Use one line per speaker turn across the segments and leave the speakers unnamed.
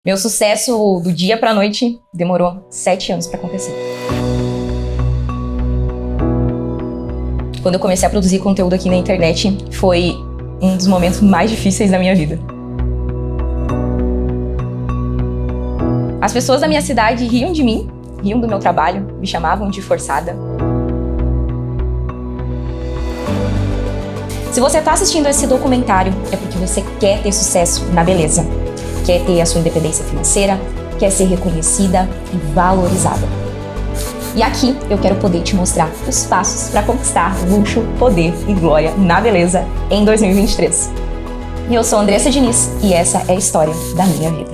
Meu sucesso do dia pra noite demorou 7 anos pra acontecer. Quando eu comecei a produzir conteúdo aqui na internet, foi um dos momentos mais difíceis da minha vida. As pessoas da minha cidade riam de mim, riam do meu trabalho, me chamavam de forçada. Se você está assistindo esse documentário, é porque você quer ter sucesso na beleza, quer ter a sua independência financeira, quer ser reconhecida e valorizada. E aqui eu quero poder te mostrar os passos para conquistar luxo, poder e glória na beleza em 2023. E eu sou Andressa Diniz e essa é a história da minha vida.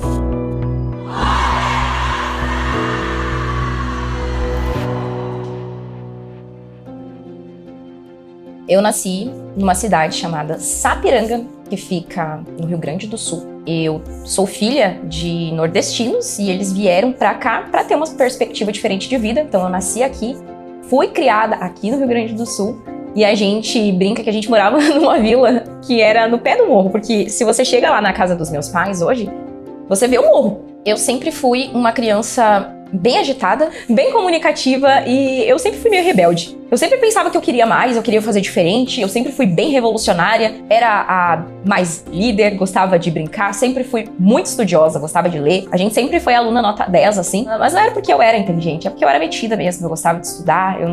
Eu nasci numa cidade chamada Sapiranga, que fica no Rio Grande do Sul. Eu sou filha de nordestinos e eles vieram pra cá pra ter uma perspectiva diferente de vida. Então eu nasci aqui, fui criada aqui no Rio Grande do Sul e a gente brinca que a gente morava numa vila que era no pé do morro, porque se você chega lá na casa dos meus pais hoje, você vê o morro. Eu sempre fui uma criança bem agitada, bem comunicativa e eu sempre fui meio rebelde. Eu sempre pensava que eu queria mais, eu queria fazer diferente, eu sempre fui bem revolucionária, era a mais líder, gostava de brincar, sempre fui muito estudiosa, gostava de ler. A gente sempre foi aluna nota 10, assim, mas não era porque eu era inteligente, é porque eu era metida mesmo, eu gostava de estudar, eu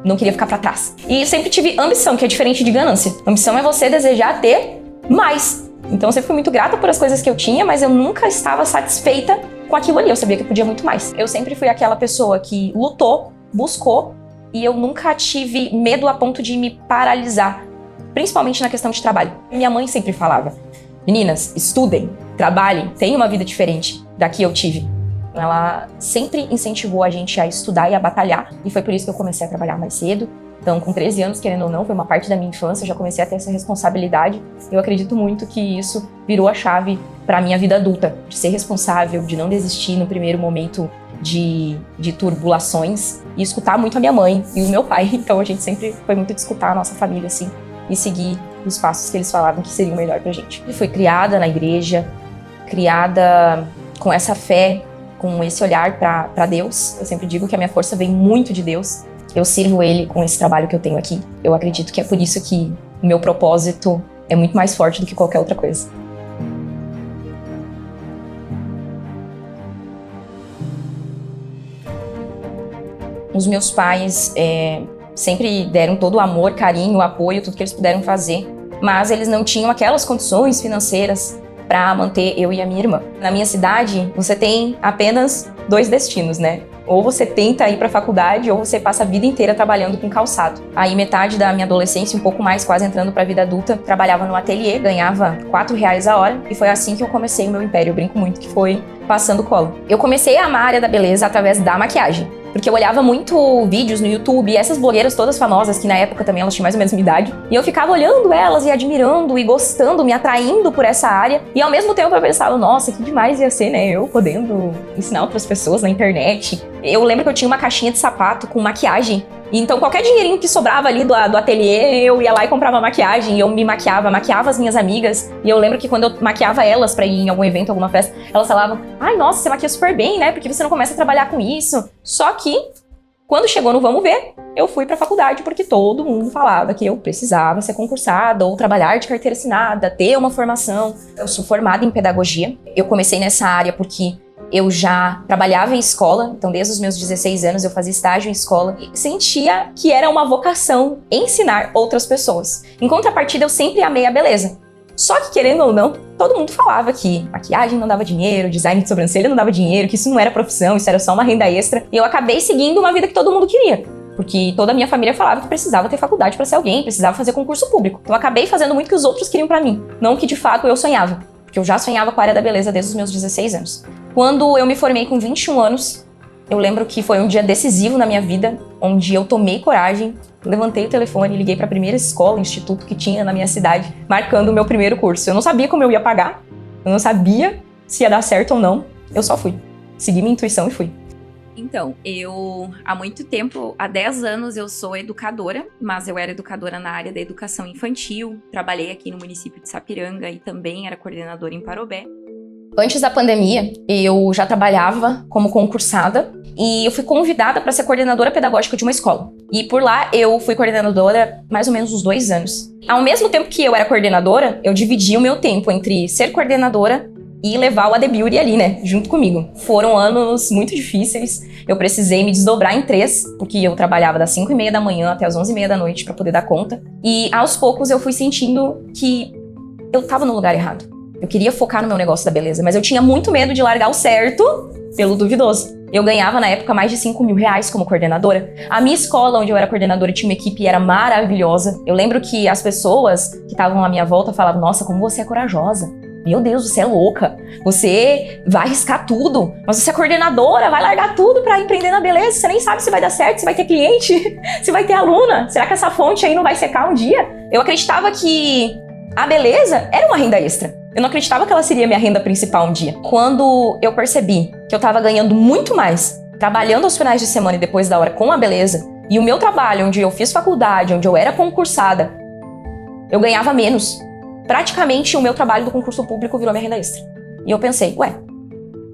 não queria ficar pra trás. E sempre tive ambição, que é diferente de ganância. Ambição é você desejar ter mais. Então eu sempre fui muito grata por as coisas que eu tinha, mas eu nunca estava satisfeita com aquilo ali, eu sabia que eu podia muito mais. Eu sempre fui aquela pessoa que lutou, buscou, e eu nunca tive medo a ponto de me paralisar, principalmente na questão de trabalho. Minha mãe sempre falava, meninas, estudem, trabalhem, tenham uma vida diferente da que eu tive. Ela sempre incentivou a gente a estudar e a batalhar, e foi por isso que eu comecei a trabalhar mais cedo. Então, com 13 anos, querendo ou não, foi uma parte da minha infância, eu já comecei a ter essa responsabilidade. Eu acredito muito que isso virou a chave para a minha vida adulta, de ser responsável, de não desistir no primeiro momento de turbulações e escutar muito a minha mãe e o meu pai. Então, a gente sempre foi muito de escutar a nossa família, assim, e seguir os passos que eles falavam que seriam melhor pra gente. Eu fui criada na igreja, criada com essa fé, com esse olhar para Deus. Eu sempre digo que a minha força vem muito de Deus. Eu sirvo Ele com esse trabalho que eu tenho aqui. Eu acredito que é por isso que o meu propósito é muito mais forte do que qualquer outra coisa. Os meus pais sempre deram todo o amor, carinho, apoio, tudo que eles puderam fazer, mas eles não tinham aquelas condições financeiras para manter eu e a minha irmã. Na minha cidade, você tem apenas 2 destinos, né? Ou você tenta ir para a faculdade, ou você passa a vida inteira trabalhando com calçado. Aí metade da minha adolescência, um pouco mais, quase entrando para a vida adulta, trabalhava no ateliê, ganhava R$4 a hora, e foi assim que eu comecei o meu império. Eu brinco muito que foi passando cola. Eu comecei a amar a área da beleza através da maquiagem, porque eu olhava muito vídeos no YouTube, e essas blogueiras todas famosas, que na época também elas tinham mais ou menos a minha idade, e eu ficava olhando elas e admirando e gostando, me atraindo por essa área, e ao mesmo tempo eu pensava, nossa, que demais ia ser, né, eu podendo ensinar outras pessoas na internet. Eu lembro que eu tinha uma caixinha de sapato com maquiagem, e então qualquer dinheirinho que sobrava ali do ateliê, eu ia lá e comprava maquiagem, e eu me maquiava as minhas amigas, e eu lembro que quando eu maquiava elas pra ir em algum evento, alguma festa, elas falavam, ai, nossa, você maquia super bem, né, porque você não começa a trabalhar com isso. Só que, quando chegou no vamos ver, eu fui pra faculdade porque todo mundo falava que eu precisava ser concursada ou trabalhar de carteira assinada, ter uma formação. Eu sou formada em pedagogia, eu comecei nessa área porque eu já trabalhava em escola, então desde os meus 16 anos eu fazia estágio em escola e sentia que era uma vocação ensinar outras pessoas. Em contrapartida, eu sempre amei a beleza. Só que, querendo ou não, todo mundo falava que maquiagem não dava dinheiro, design de sobrancelha não dava dinheiro, que isso não era profissão, isso era só uma renda extra. E eu acabei seguindo uma vida que todo mundo queria, porque toda a minha família falava que precisava ter faculdade para ser alguém, precisava fazer concurso público. Então eu acabei fazendo muito o que os outros queriam para mim, não o que de fato eu sonhava, porque eu já sonhava com a área da beleza desde os meus 16 anos. Quando eu me formei com 21 anos, eu lembro que foi um dia decisivo na minha vida, onde eu tomei coragem, levantei o telefone e liguei para a primeira escola, instituto que tinha na minha cidade, marcando o meu primeiro curso. Eu não sabia como eu ia pagar, eu não sabia se ia dar certo ou não, eu só fui. Segui minha intuição e fui.
Então, eu há muito tempo, há 10 anos eu sou educadora, mas eu era educadora na área da educação infantil, trabalhei aqui no município de Sapiranga e também era coordenadora em Parobé.
Antes da pandemia, eu já trabalhava como concursada e eu fui convidada para ser coordenadora pedagógica de uma escola. E por lá eu fui coordenadora mais ou menos uns 2 anos. Ao mesmo tempo que eu era coordenadora, eu dividia o meu tempo entre ser coordenadora e levar o AD Beauty ali, né, junto comigo. Foram anos muito difíceis, eu precisei me desdobrar em 3, porque eu trabalhava das 5h30 da manhã até as 11h30 da noite para poder dar conta. E aos poucos eu fui sentindo que eu tava no lugar errado. Eu queria focar no meu negócio da beleza, mas eu tinha muito medo de largar o certo pelo duvidoso. Eu ganhava na época mais de R$5.000 como coordenadora. A minha escola, onde eu era coordenadora, tinha uma equipe e era maravilhosa. Eu lembro que as pessoas que estavam à minha volta falavam: nossa, como você é corajosa. Meu Deus, você é louca. Você vai arriscar tudo. Mas você é coordenadora, vai largar tudo pra empreender na beleza. Você nem sabe se vai dar certo, se vai ter cliente, se vai ter aluna. Será que essa fonte aí não vai secar um dia? Eu acreditava que a beleza era uma renda extra. Eu não acreditava que ela seria minha renda principal um dia. Quando eu percebi que eu tava ganhando muito mais trabalhando aos finais de semana e depois da hora com a beleza, e o meu trabalho, onde eu fiz faculdade, onde eu era concursada, eu ganhava menos. Praticamente o meu trabalho do concurso público virou minha renda extra. E eu pensei, ué,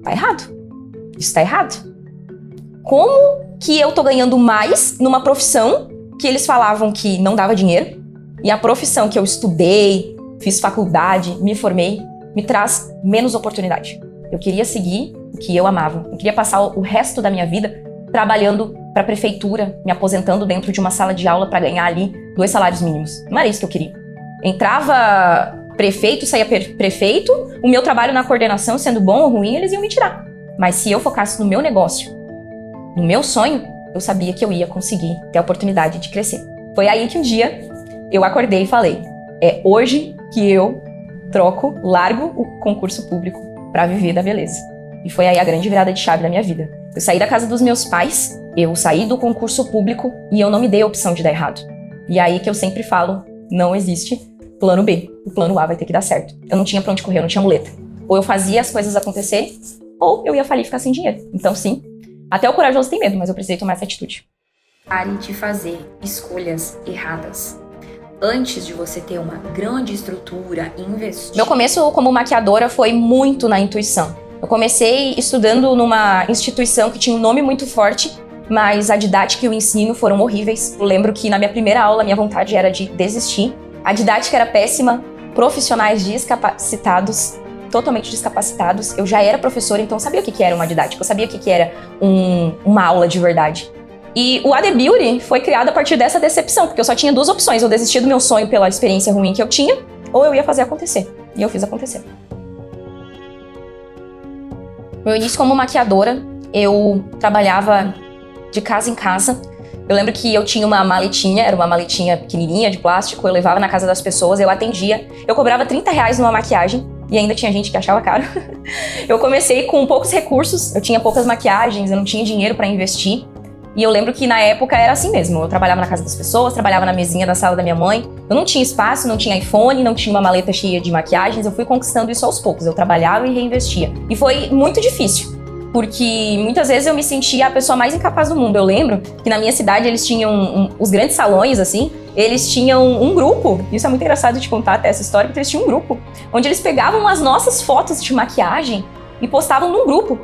tá errado. Isso tá errado. Como que eu tô ganhando mais numa profissão que eles falavam que não dava dinheiro, e a profissão que eu estudei, fiz faculdade, me formei, me traz menos oportunidade? Eu queria seguir o que eu amava. Eu queria passar o resto da minha vida trabalhando para a prefeitura, me aposentando dentro de uma sala de aula para ganhar ali 2 salários mínimos. Não era isso que eu queria. Entrava prefeito, saía prefeito, o meu trabalho na coordenação, sendo bom ou ruim, eles iam me tirar. Mas se eu focasse no meu negócio, no meu sonho, eu sabia que eu ia conseguir ter a oportunidade de crescer. Foi aí que um dia eu acordei e falei: é hoje que eu largo o concurso público para viver da beleza. E foi aí a grande virada de chave da minha vida. Eu saí da casa dos meus pais, eu saí do concurso público e eu não me dei a opção de dar errado. E aí que eu sempre falo, não existe plano B. O plano A vai ter que dar certo. Eu não tinha pra onde correr, eu não tinha muleta. Ou eu fazia as coisas acontecerem, ou eu ia falir e ficar sem dinheiro. Então sim, até o corajoso tem medo, mas eu precisei tomar essa atitude.
Pare de fazer escolhas erradas. Antes de você ter uma grande estrutura e investir.
Meu começo como maquiadora foi muito na intuição. Eu comecei estudando numa instituição que tinha um nome muito forte, mas a didática e o ensino foram horríveis. Eu lembro que na minha primeira aula, minha vontade era de desistir. A didática era péssima, profissionais discapacitados, totalmente descapacitados. Eu já era professora, então eu sabia o que era uma didática, eu sabia o que era uma aula de verdade. E o AD Beauty foi criado a partir dessa decepção, porque eu só tinha 2 opções: eu desistir do meu sonho pela experiência ruim que eu tinha, ou eu ia fazer acontecer. E eu fiz acontecer. Meu início como maquiadora, eu trabalhava de casa em casa. Eu lembro que eu tinha uma maletinha, era uma maletinha pequenininha de plástico, eu levava na casa das pessoas, eu atendia. Eu cobrava R$30 numa maquiagem, e ainda tinha gente que achava caro. Eu comecei com poucos recursos, eu tinha poucas maquiagens, eu não tinha dinheiro para investir. E eu lembro que na época era assim mesmo, eu trabalhava na casa das pessoas, trabalhava na mesinha da sala da minha mãe. Eu não tinha espaço, não tinha iPhone, não tinha uma maleta cheia de maquiagens, eu fui conquistando isso aos poucos, eu trabalhava e reinvestia. E foi muito difícil, porque muitas vezes eu me sentia a pessoa mais incapaz do mundo. Eu lembro que na minha cidade eles tinham os grandes salões, assim, eles tinham um grupo, isso é muito engraçado de contar até essa história, porque eles tinham um grupo, onde eles pegavam as nossas fotos de maquiagem e postavam num grupo,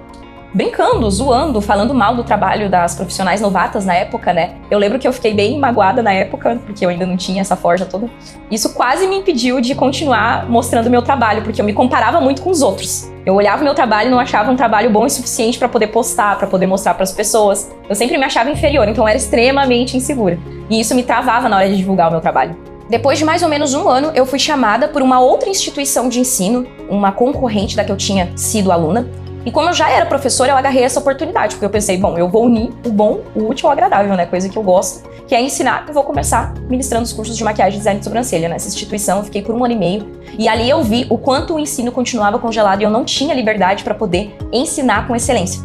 brincando, zoando, falando mal do trabalho das profissionais novatas na época, né? Eu lembro que eu fiquei bem magoada na época, porque eu ainda não tinha essa forja toda. Isso quase me impediu de continuar mostrando o meu trabalho, porque eu me comparava muito com os outros. Eu olhava o meu trabalho e não achava um trabalho bom o suficiente para poder postar, para poder mostrar para as pessoas. Eu sempre me achava inferior, então eu era extremamente insegura. E isso me travava na hora de divulgar o meu trabalho. Depois de mais ou menos 1 ano, eu fui chamada por uma outra instituição de ensino, uma concorrente da que eu tinha sido aluna. E como eu já era professora, eu agarrei essa oportunidade, porque eu pensei, bom, eu vou unir o bom, o útil ao agradável, né? Coisa que eu gosto, que é ensinar. Eu vou começar ministrando os cursos de maquiagem e design de sobrancelha nessa instituição. Eu fiquei por 1 ano e meio. E ali eu vi o quanto o ensino continuava congelado e eu não tinha liberdade para poder ensinar com excelência.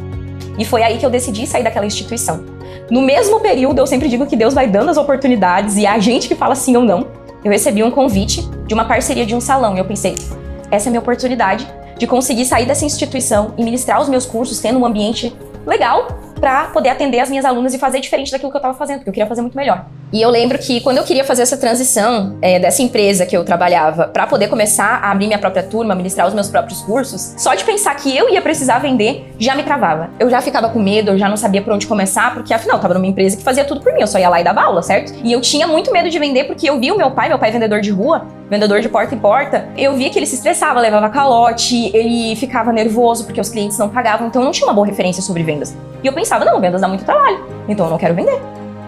E foi aí que eu decidi sair daquela instituição. No mesmo período, eu sempre digo que Deus vai dando as oportunidades e é a gente que fala sim ou não. Eu recebi um convite de uma parceria de um salão e eu pensei, essa é a minha oportunidade de conseguir sair dessa instituição e ministrar os meus cursos tendo um ambiente legal para poder atender as minhas alunas e fazer diferente daquilo que eu estava fazendo, porque eu queria fazer muito melhor. E eu lembro que quando eu queria fazer essa transição dessa empresa que eu trabalhava para poder começar a abrir minha própria turma, ministrar os meus próprios cursos, só de pensar que eu ia precisar vender já me travava. Eu já ficava com medo, eu já não sabia por onde começar, porque afinal eu tava numa empresa que fazia tudo por mim, eu só ia lá e dava aula, certo? E eu tinha muito medo de vender porque eu vi o meu pai é vendedor de rua, vendedor de porta em porta, eu via que ele se estressava, levava calote, ele ficava nervoso porque os clientes não pagavam, então eu não tinha uma boa referência sobre vendas. E eu pensava, não, vendas dá muito trabalho, então eu não quero vender.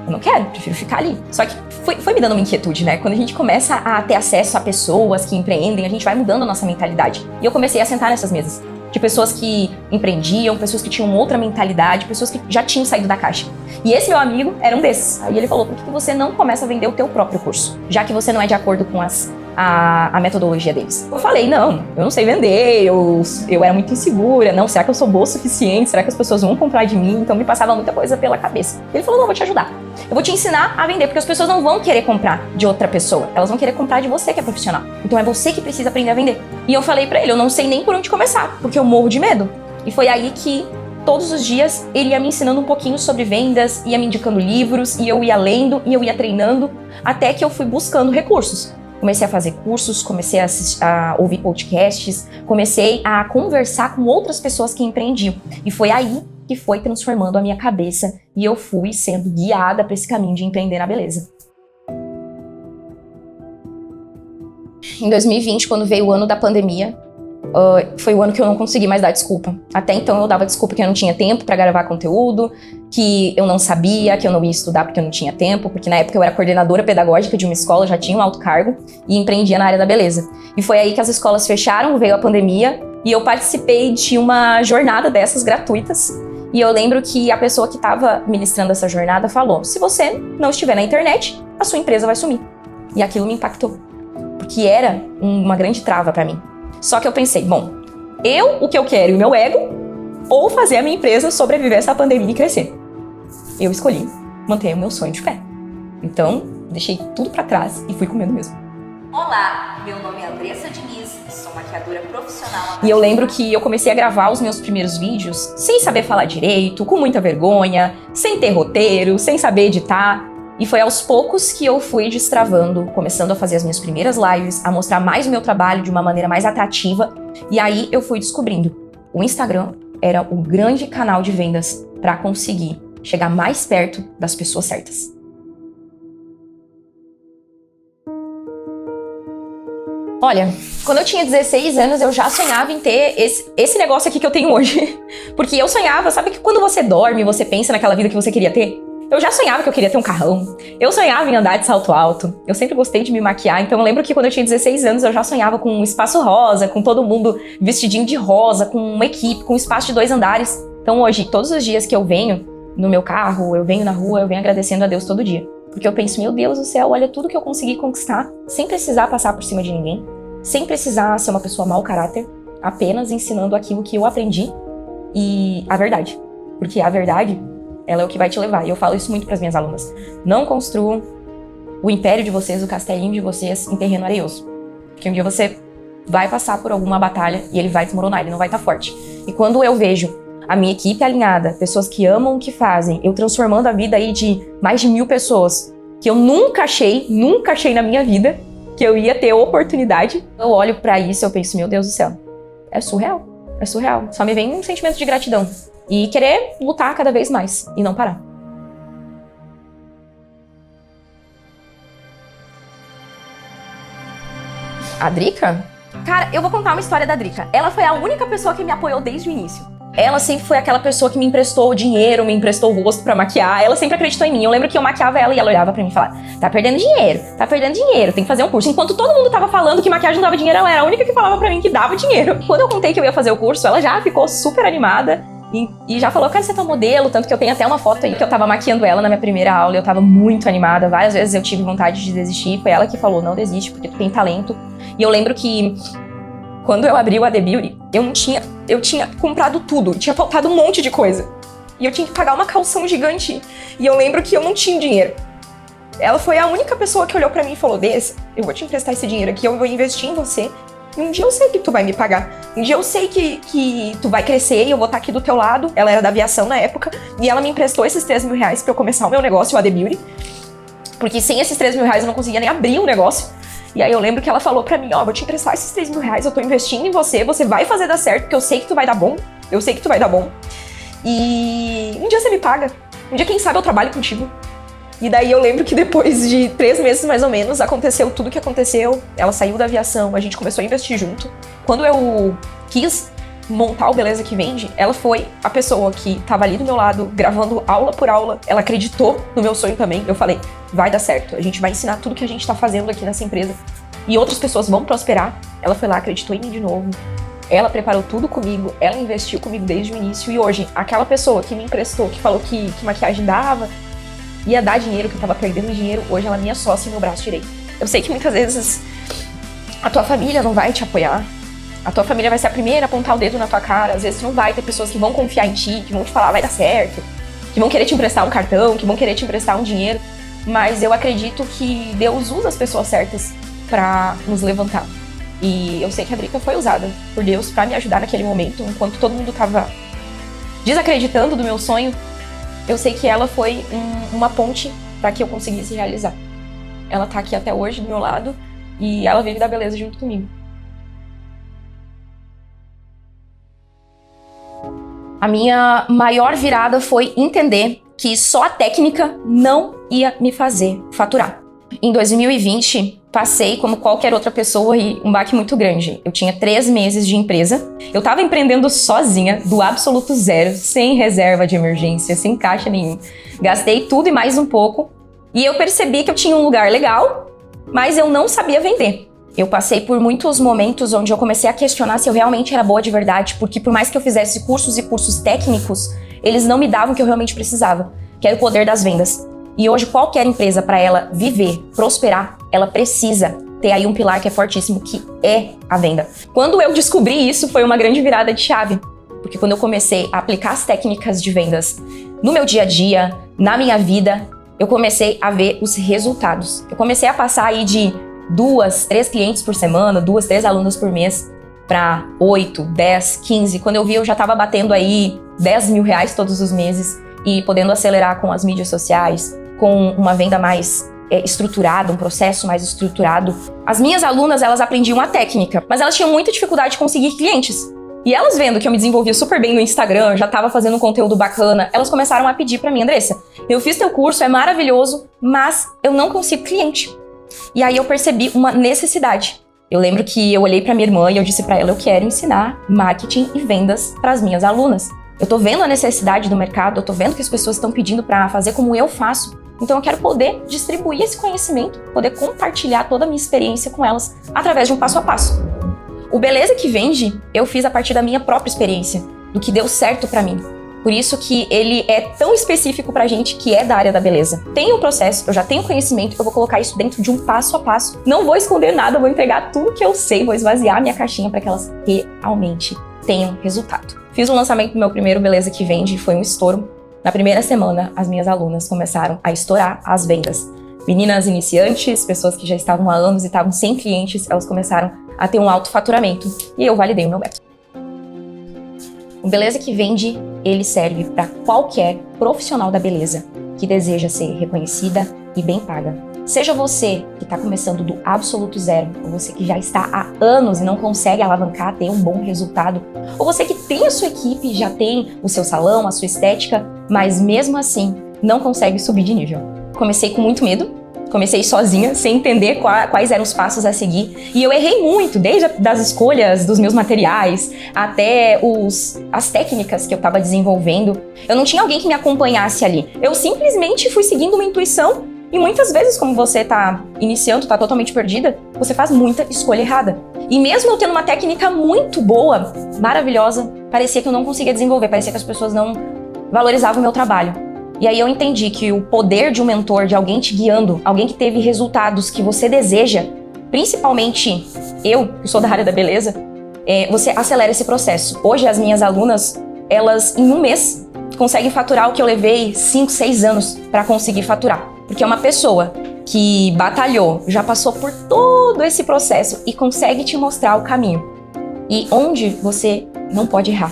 Eu não quero, prefiro ficar ali. Só que foi me dando uma inquietude, né? Quando a gente começa a ter acesso a pessoas que empreendem, a gente vai mudando a nossa mentalidade. E eu comecei a sentar nessas mesas. De pessoas que empreendiam, pessoas que tinham outra mentalidade, pessoas que já tinham saído da caixa. E esse meu amigo era um desses. Aí ele falou, por que você não começa a vender o teu próprio curso? Já que você não é de acordo com a metodologia deles. Eu falei, não, eu não sei vender, eu era muito insegura, não, será que eu sou boa o suficiente? Será que as pessoas vão comprar de mim? Então me passava muita coisa pela cabeça. Ele falou, não, eu vou te ajudar. Eu vou te ensinar a vender, porque as pessoas não vão querer comprar de outra pessoa, elas vão querer comprar de você que é profissional. Então é você que precisa aprender a vender. E eu falei pra ele, eu não sei nem por onde começar, porque eu morro de medo. E foi aí que todos os dias ele ia me ensinando um pouquinho sobre vendas, ia me indicando livros, e eu ia lendo, e eu ia treinando, até que eu fui buscando recursos. Comecei a fazer cursos, comecei a ouvir podcasts, comecei a conversar com outras pessoas que empreendiam. E foi aí que foi transformando a minha cabeça e eu fui sendo guiada para esse caminho de empreender na beleza. Em 2020, quando veio o ano da pandemia, foi o ano que eu não consegui mais dar desculpa. Até então eu dava desculpa que eu não tinha tempo para gravar conteúdo, que eu não sabia, que eu não ia estudar porque eu não tinha tempo, porque na época eu era coordenadora pedagógica de uma escola, já tinha um alto cargo e empreendia na área da beleza. E foi aí que as escolas fecharam, veio a pandemia e eu participei de uma jornada dessas gratuitas. E eu lembro que a pessoa que estava ministrando essa jornada falou, se você não estiver na internet, a sua empresa vai sumir. E aquilo me impactou, porque era uma grande trava para mim. Só que eu pensei, bom, o que eu quero e o meu ego, ou fazer a minha empresa sobreviver a essa pandemia e crescer. Eu escolhi manter o meu sonho de pé. Então, deixei tudo pra trás e fui comendo mesmo.
Olá, meu nome é Andressa Diniz, sou maquiadora profissional.
E eu lembro que eu comecei a gravar os meus primeiros vídeos sem saber falar direito, com muita vergonha, sem ter roteiro, sem saber editar. E foi aos poucos que eu fui destravando, começando a fazer as minhas primeiras lives, a mostrar mais o meu trabalho de uma maneira mais atrativa. E aí eu fui descobrindo. O Instagram era o grande canal de vendas para conseguir chegar mais perto das pessoas certas. Olha, quando eu tinha 16 anos, eu já sonhava em ter esse negócio aqui que eu tenho hoje. Porque eu sonhava, sabe que quando você dorme, você pensa naquela vida que você queria ter? Eu já sonhava que eu queria ter um carrão. Eu sonhava em andar de salto alto. Eu sempre gostei de me maquiar, então eu lembro que quando eu tinha 16 anos, eu já sonhava com um espaço rosa, com todo mundo vestidinho de rosa, com uma equipe, com um espaço de 2 andares. Então hoje, todos os dias que eu venho no meu carro, eu venho na rua, eu venho agradecendo a Deus todo dia. Porque eu penso, meu Deus do céu, olha tudo que eu consegui conquistar, sem precisar passar por cima de ninguém, sem precisar ser uma pessoa mau caráter, apenas ensinando aquilo que eu aprendi e a verdade. Porque a verdade, ela é o que vai te levar. E eu falo isso muito para as minhas alunas. Não construam o império de vocês, o castelinho de vocês em terreno areioso. Porque um dia você vai passar por alguma batalha e ele vai desmoronar, ele não vai estar forte. E quando eu vejo a minha equipe alinhada, pessoas que amam o que fazem, eu transformando a vida aí de mais de 1000 pessoas, que eu nunca achei na minha vida que eu ia ter oportunidade, eu olho para isso e eu penso, meu Deus do céu, é surreal. Só me vem um sentimento de gratidão. E querer lutar cada vez mais e não parar. A Drica? Cara, eu vou contar uma história da Drica. Ela foi a única pessoa que me apoiou desde o início. Ela sempre foi aquela pessoa que me emprestou dinheiro, me emprestou o rosto pra maquiar. Ela sempre acreditou em mim. Eu lembro que eu maquiava ela e ela olhava pra mim e falava, tá perdendo dinheiro, tem que fazer um curso. Enquanto todo mundo tava falando que maquiagem não dava dinheiro, ela era a única que falava pra mim que dava dinheiro. Quando eu contei que eu ia fazer o curso, ela já ficou super animada. E já falou, eu quero ser tua modelo, tanto que eu tenho até uma foto aí que eu tava maquiando ela na minha primeira aula e eu tava muito animada. Várias vezes eu tive vontade de desistir, foi ela que falou, não desiste, porque tu tem talento. E eu lembro que quando eu abri o AD Beauty, eu tinha comprado tudo, tinha faltado um monte de coisa. E eu tinha que pagar uma calção gigante. E eu lembro que eu não tinha dinheiro. Ela foi a única pessoa que olhou pra mim e falou, Dessa, eu vou te emprestar esse dinheiro aqui, eu vou investir em você. E um dia eu sei que tu vai me pagar. Um dia eu sei que tu vai crescer e eu vou estar aqui do teu lado. Ela era da aviação na época. E ela me emprestou esses 3.000 reais pra eu começar o meu negócio, o AD Beauty. Porque sem esses 3 mil reais eu não conseguia nem abrir um negócio. E aí eu lembro que ela falou pra mim, ó, vou te emprestar esses 3 mil reais, eu tô investindo em você, você vai fazer dar certo, porque eu sei que tu vai dar bom, eu sei que tu vai dar bom. E um dia você me paga, um dia quem sabe eu trabalho contigo. E daí eu lembro que depois de 3 meses mais ou menos, aconteceu tudo o que aconteceu, ela saiu da aviação, a gente começou a investir junto. Quando eu quis montar o Beleza que Vende, ela foi a pessoa que tava ali do meu lado, gravando aula por aula, ela acreditou no meu sonho também, eu falei, vai dar certo, a gente vai ensinar tudo que a gente tá fazendo aqui nessa empresa e outras pessoas vão prosperar. Ela foi lá, acreditou em mim de novo, ela preparou tudo comigo, ela investiu comigo desde o início e hoje, aquela pessoa que me emprestou, que falou que maquiagem dava, ia dar dinheiro, que eu tava perdendo dinheiro, hoje ela é minha sócia e meu braço direito. Eu sei que muitas vezes a tua família não vai te apoiar, a tua família vai ser a primeira a apontar o dedo na tua cara, às vezes tu não vai ter pessoas que vão confiar em ti, que vão te falar vai dar certo, que vão querer te emprestar um cartão, que vão querer te emprestar um dinheiro, mas eu acredito que Deus usa as pessoas certas pra nos levantar. E eu sei que a Drica foi usada por Deus pra me ajudar naquele momento, enquanto todo mundo tava desacreditando do meu sonho, eu sei que ela foi uma ponte pra que eu conseguisse realizar. Ela tá aqui até hoje do meu lado e ela vive da beleza junto comigo. A minha maior virada foi entender que só a técnica não ia me fazer faturar. Em 2020, passei como qualquer outra pessoa e um baque muito grande. Eu tinha 3 meses de empresa, eu tava empreendendo sozinha, do absoluto zero, sem reserva de emergência, sem caixa nenhum. Gastei tudo e mais um pouco, e eu percebi que eu tinha um lugar legal, mas eu não sabia vender. Eu passei por muitos momentos onde eu comecei a questionar se eu realmente era boa de verdade, porque por mais que eu fizesse cursos e cursos técnicos, eles não me davam o que eu realmente precisava, que era o poder das vendas. E hoje qualquer empresa, para ela viver, prosperar, ela precisa ter aí um pilar que é fortíssimo, que é a venda. Quando eu descobri isso, foi uma grande virada de chave, porque quando eu comecei a aplicar as técnicas de vendas no meu dia a dia, na minha vida, eu comecei a ver os resultados. Eu comecei a passar aí de 2, 3 clientes por semana, 2, 3 alunos por mês, para 8, 10, 15. Quando eu vi, eu já estava batendo aí 10 mil reais todos os meses e podendo acelerar com as mídias sociais, com uma venda mais estruturada, um processo mais estruturado. As minhas alunas, elas aprendiam a técnica, mas elas tinham muita dificuldade de conseguir clientes. E elas vendo que eu me desenvolvia super bem no Instagram, já estava fazendo um conteúdo bacana, elas começaram a pedir para mim, Andressa, eu fiz teu curso, é maravilhoso, mas eu não consigo cliente. E aí eu percebi uma necessidade. Eu lembro que eu olhei para minha irmã e eu disse para ela, eu quero ensinar marketing e vendas para as minhas alunas. Eu tô vendo a necessidade do mercado, eu tô vendo que as pessoas estão pedindo para fazer como eu faço. Então eu quero poder distribuir esse conhecimento, poder compartilhar toda a minha experiência com elas através de um passo a passo. O Beleza que Vende, eu fiz a partir da minha própria experiência, do que deu certo para mim. Por isso que ele é tão específico pra gente que é da área da beleza. Tem um processo, eu já tenho conhecimento, eu vou colocar isso dentro de um passo a passo. Não vou esconder nada, vou entregar tudo que eu sei, vou esvaziar minha caixinha para que elas realmente tenham resultado. Fiz o lançamento do meu primeiro Beleza que Vende, foi um estouro. Na primeira semana, as minhas alunas começaram a estourar as vendas. Meninas iniciantes, pessoas que já estavam há anos e estavam sem clientes, elas começaram a ter um alto faturamento e eu validei o meu método. O Beleza que Vende, ele serve para qualquer profissional da beleza que deseja ser reconhecida e bem paga. Seja você que está começando do absoluto zero, ou você que já está há anos e não consegue alavancar, ter um bom resultado, ou você que tem a sua equipe, já tem o seu salão, a sua estética, mas mesmo assim não consegue subir de nível. Comecei com muito medo. Comecei sozinha, sem entender quais eram os passos a seguir. E eu errei muito, desde das escolhas dos meus materiais, até as técnicas que eu estava desenvolvendo. Eu não tinha alguém que me acompanhasse ali. Eu simplesmente fui seguindo uma intuição. E muitas vezes, como você está iniciando, está totalmente perdida, você faz muita escolha errada. E mesmo eu tendo uma técnica muito boa, maravilhosa, parecia que eu não conseguia desenvolver, parecia que as pessoas não valorizavam o meu trabalho. E aí eu entendi que o poder de um mentor, de alguém te guiando, alguém que teve resultados que você deseja, principalmente eu, que sou da área da beleza, você acelera esse processo. Hoje as minhas alunas, elas em um mês conseguem faturar o que eu levei 5, 6 anos para conseguir faturar. Porque é uma pessoa que batalhou, já passou por todo esse processo e consegue te mostrar o caminho. E onde você não pode errar.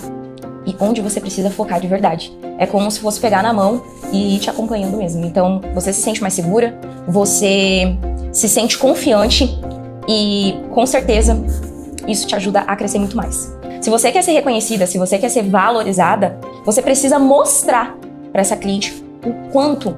e onde você precisa focar de verdade. É como se fosse pegar na mão e ir te acompanhando mesmo. Então, você se sente mais segura, você se sente confiante e, com certeza, isso te ajuda a crescer muito mais. Se você quer ser reconhecida, se você quer ser valorizada, você precisa mostrar para essa cliente o quanto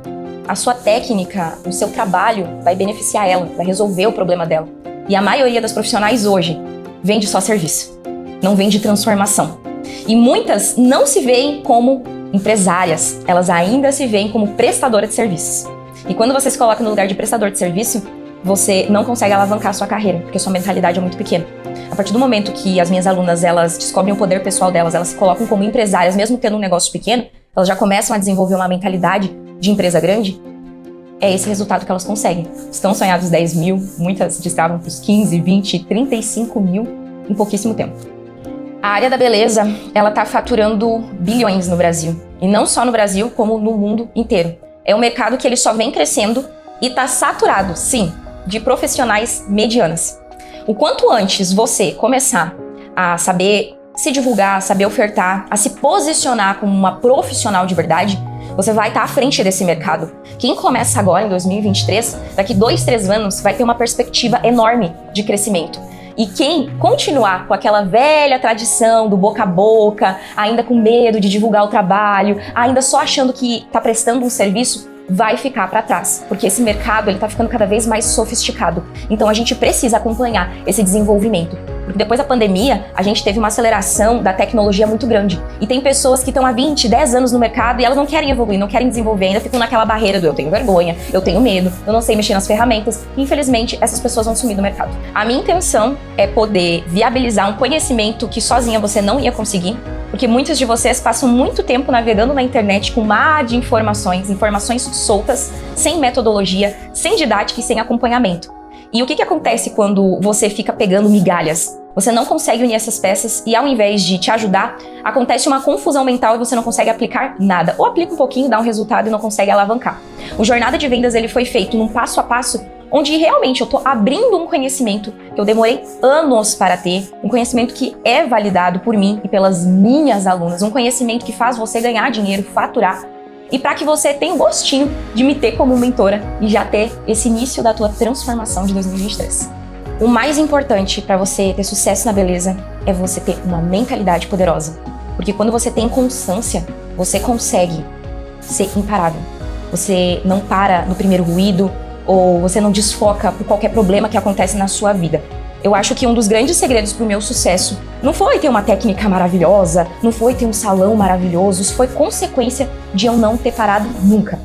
a sua técnica, o seu trabalho vai beneficiar ela, vai resolver o problema dela. E a maioria das profissionais hoje vende só serviço, não vende transformação. E muitas não se veem como empresárias, elas ainda se veem como prestadora de serviços. E quando você se coloca no lugar de prestador de serviço, você não consegue alavancar a sua carreira, porque sua mentalidade é muito pequena. A partir do momento que as minhas alunas, elas descobrem o poder pessoal delas, elas se colocam como empresárias, mesmo tendo um negócio pequeno, elas já começam a desenvolver uma mentalidade de empresa grande, é esse resultado que elas conseguem. Estão sonhados 10 mil, muitas destravam para os 15, 20, 35 mil em pouquíssimo tempo. A área da beleza, ela está faturando bilhões no Brasil. E não só no Brasil, como no mundo inteiro. É um mercado que ele só vem crescendo e está saturado, sim, de profissionais medianas. O quanto antes você começar a saber se divulgar, saber ofertar, a se posicionar como uma profissional de verdade, você vai estar à frente desse mercado. Quem começa agora, em 2023, daqui 2, 3 anos, vai ter uma perspectiva enorme de crescimento. E quem continuar com aquela velha tradição do boca a boca, ainda com medo de divulgar o trabalho, ainda só achando que está prestando um serviço, vai ficar para trás, porque esse mercado está ficando cada vez mais sofisticado. Então a gente precisa acompanhar esse desenvolvimento. Porque depois da pandemia, a gente teve uma aceleração da tecnologia muito grande. E tem pessoas que estão há 20, 10 anos no mercado e elas não querem evoluir, não querem desenvolver, ainda ficam naquela barreira do eu tenho vergonha, eu tenho medo, eu não sei mexer nas ferramentas. E, infelizmente, essas pessoas vão sumir do mercado. A minha intenção é poder viabilizar um conhecimento que sozinha você não ia conseguir, porque muitos de vocês passam muito tempo navegando na internet com um mar de informações soltas, sem metodologia, sem didática e sem acompanhamento. E o que acontece quando você fica pegando migalhas? Você não consegue unir essas peças e, ao invés de te ajudar, acontece uma confusão mental e você não consegue aplicar nada. Ou aplica um pouquinho, dá um resultado e não consegue alavancar. O Jornada de Vendas ele foi feito num passo a passo, onde realmente eu tô abrindo um conhecimento que eu demorei anos para ter, um conhecimento que é validado por mim e pelas minhas alunas, um conhecimento que faz você ganhar dinheiro, faturar, e para que você tenha o gostinho de me ter como mentora e já ter esse início da tua transformação de 2023. O mais importante para você ter sucesso na beleza é você ter uma mentalidade poderosa, porque quando você tem constância, você consegue ser imparável. Você não para no primeiro ruído, ou você não desfoca por qualquer problema que acontece na sua vida. Eu acho que um dos grandes segredos pro meu sucesso não foi ter uma técnica maravilhosa, não foi ter um salão maravilhoso, isso foi consequência de eu não ter parado nunca.